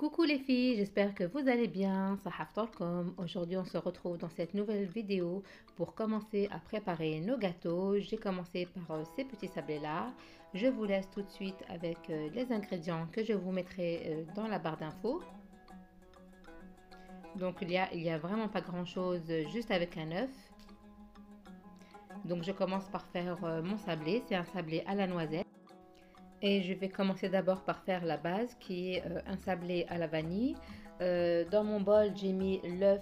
Coucou les filles, j'espère que vous allez bien. Sahaftorkom. Aujourd'hui, on se retrouve dans cette nouvelle vidéo pour commencer à préparer nos gâteaux. J'ai commencé par ces petits sablés-là. Je vous laisse tout de suite avec les ingrédients que je vous mettrai dans la barre d'infos. Donc, il y a vraiment pas grand-chose, juste avec un œuf. Donc, je commence par faire mon sablé. C'est un sablé à la noisette. Et je vais commencer d'abord par faire la base qui est un sablé à la vanille. Dans mon bol, j'ai mis l'œuf,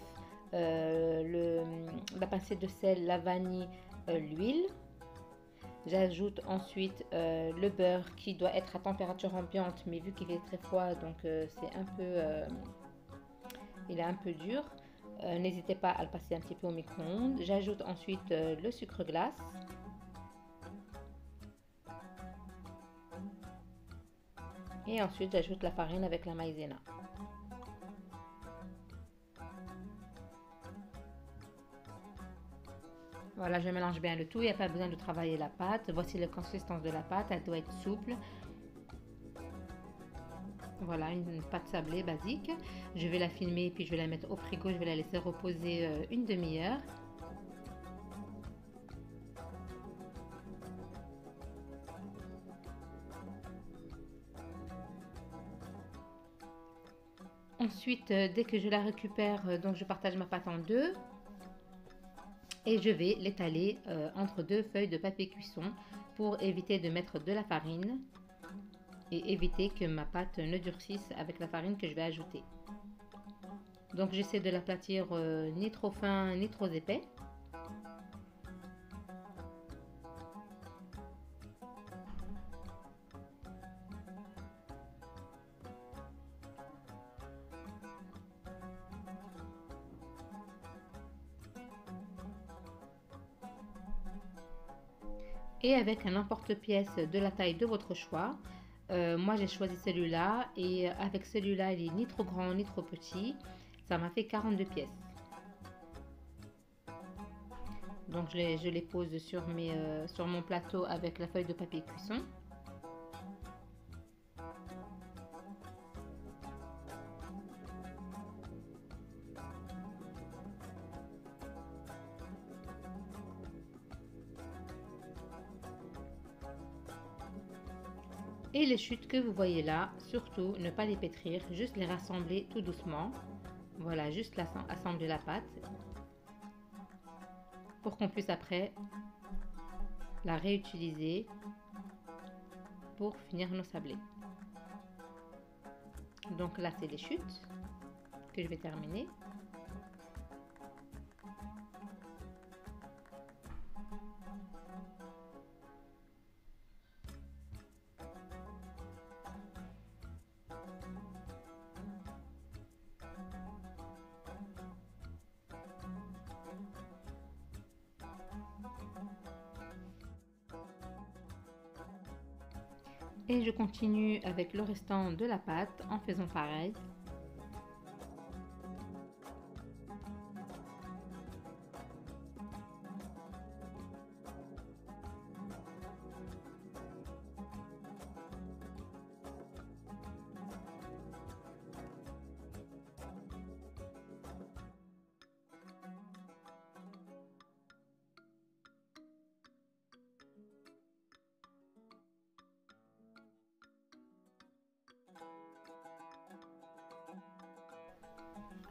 la pincée de sel, la vanille, l'huile. J'ajoute ensuite le beurre qui doit être à température ambiante, mais vu qu'il est très froid, donc c'est un peu, il est un peu dur. N'hésitez pas à le passer un petit peu au micro-ondes. J'ajoute ensuite le sucre glace. Et ensuite, j'ajoute la farine avec la maïzena. Voilà, je mélange bien le tout. Il n'y a pas besoin de travailler la pâte. Voici la consistance de la pâte. Elle doit être souple. Voilà, une pâte sablée basique. Je vais la filmer puis je vais la mettre au frigo. Je vais la laisser reposer une demi-heure. Ensuite, dès que je la récupère, donc je partage ma pâte en deux. Et je vais l'étaler entre deux feuilles de papier cuisson pour éviter de mettre de la farine et éviter que ma pâte ne durcisse avec la farine que je vais ajouter. Donc j'essaie de l'aplatir ni trop fin ni trop épais. Et avec un emporte-pièce de la taille de votre choix. Moi j'ai choisi celui-là et avec celui-là il est ni trop grand ni trop petit. Ça m'a fait 42 pièces. Donc je les pose sur mon plateau avec la feuille de papier cuisson. Et les chutes que vous voyez là, surtout ne pas les pétrir, juste les rassembler tout doucement. Voilà, juste assembler la pâte pour qu'on puisse après la réutiliser pour finir nos sablés. Donc là, c'est les chutes que je vais terminer. Et je continue avec le restant de la pâte en faisant pareil.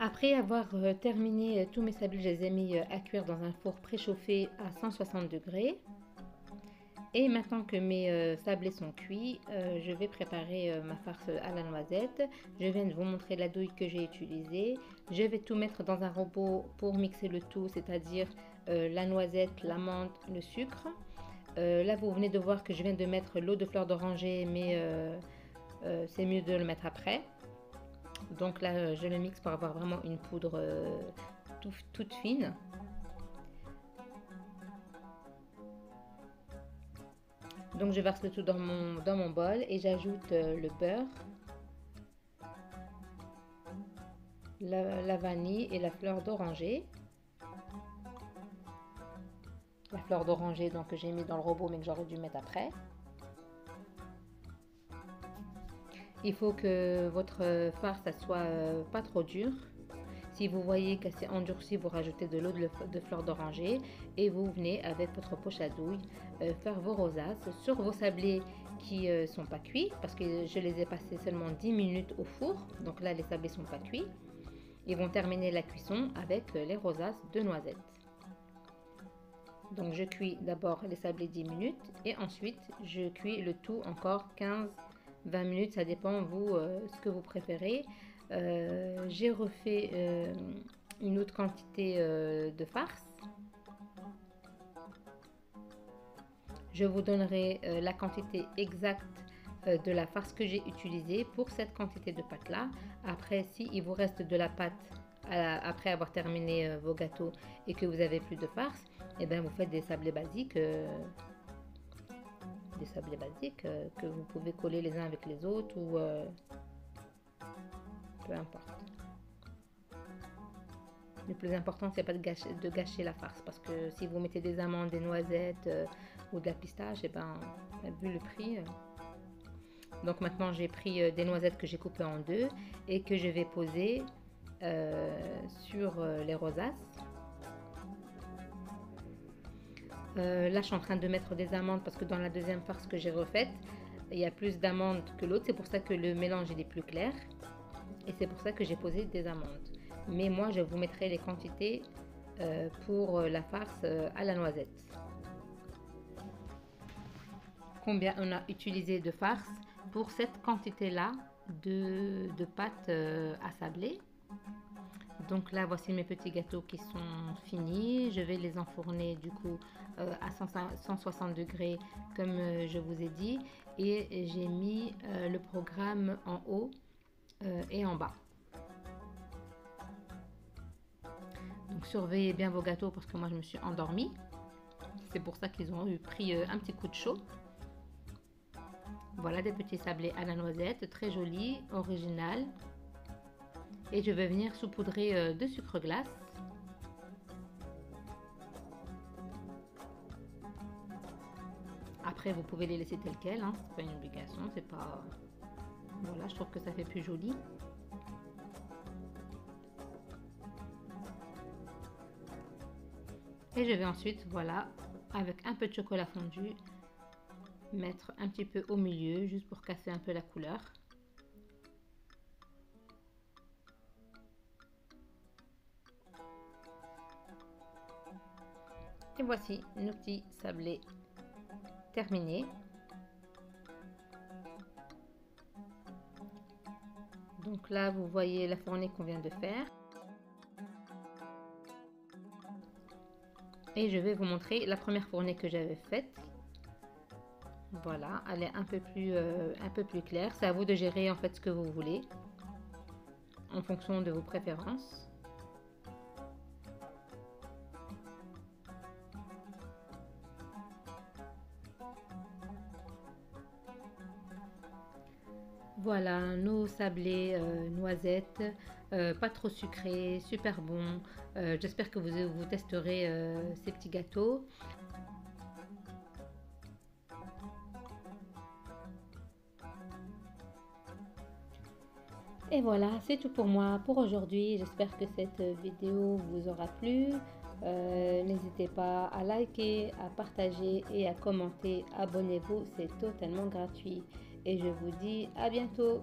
Après avoir terminé tous mes sablés, je les ai mis à cuire dans un four préchauffé à 160 degrés. Et maintenant que mes sablés sont cuits, je vais préparer ma farce à la noisette. Je viens de vous montrer la douille que j'ai utilisée. Je vais tout mettre dans un robot pour mixer le tout, c'est-à-dire la noisette, l'amande, le sucre. Là, vous venez de voir que je viens de mettre l'eau de fleur d'oranger, mais c'est mieux de le mettre après. Donc là, je le mixe pour avoir vraiment une poudre toute fine. Donc je verse le tout dans mon bol et j'ajoute le beurre, la vanille et la fleur d'oranger. La fleur d'oranger donc que j'ai mis dans le robot mais que j'aurais dû mettre après. Il faut que votre farce ça soit pas trop dur. Si vous voyez qu'elle s'est endurcie, vous rajoutez de l'eau de fleur d'oranger et vous venez avec votre poche à douille faire vos rosaces sur vos sablés qui sont pas cuits parce que je les ai passés seulement 10 minutes au four. Donc là, les sablés sont pas cuits. Ils vont terminer la cuisson avec les rosaces de noisettes. Donc je cuis d'abord les sablés 10 minutes et ensuite je cuis le tout encore 15-20 minutes, ça dépend vous ce que vous préférez. J'ai refait une autre quantité de farce. Je vous donnerai la quantité exacte de la farce que j'ai utilisée pour cette quantité de pâte là. Après, si il vous reste de la pâte après avoir terminé vos gâteaux et que vous avez plus de farce, et bien vous faites des sablés basiques, que vous pouvez coller les uns avec les autres ou peu importe. Le plus important, c'est pas de gâcher la farce parce que si vous mettez des amandes, des noisettes ou de la pistache, et ben vu le prix. Donc maintenant, j'ai pris des noisettes que j'ai coupées en deux et que je vais poser sur les rosaces. Là, je suis en train de mettre des amandes parce que dans la deuxième farce que j'ai refaite, il y a plus d'amandes que l'autre. C'est pour ça que le mélange il est plus clair. Et c'est pour ça que j'ai posé des amandes. Mais moi, je vous mettrai les quantités pour la farce à la noisette. Combien on a utilisé de farce pour cette quantité-là de pâte à sabler. Donc là, voici mes petits gâteaux qui sont finis. Je vais les enfourner du coup à 160 degrés comme je vous ai dit. Et j'ai mis le programme en haut et en bas. Donc surveillez bien vos gâteaux parce que moi je me suis endormie. C'est pour ça qu'ils ont pris un petit coup de chaud. Voilà des petits sablés à la noisette, très jolis, original. Et je vais venir saupoudrer de sucre glace. Après, vous pouvez les laisser tels quels, hein. C'est pas une obligation, c'est pas... Voilà, je trouve que ça fait plus joli. Et je vais ensuite, voilà, avec un peu de chocolat fondu, mettre un petit peu au milieu, juste pour casser un peu la couleur. Et voici nos petits sablés terminés. Donc là, vous voyez la fournée qu'on vient de faire. Et je vais vous montrer la première fournée que j'avais faite. Voilà, elle est un peu plus claire. C'est à vous de gérer en fait ce que vous voulez en fonction de vos préférences. Voilà, nos sablés noisettes, pas trop sucrés, super bons. J'espère que vous testerez ces petits gâteaux. Et voilà, c'est tout pour moi pour aujourd'hui. J'espère que cette vidéo vous aura plu. N'hésitez pas à liker, à partager et à commenter. Abonnez-vous, c'est totalement gratuit. Et je vous dis à bientôt.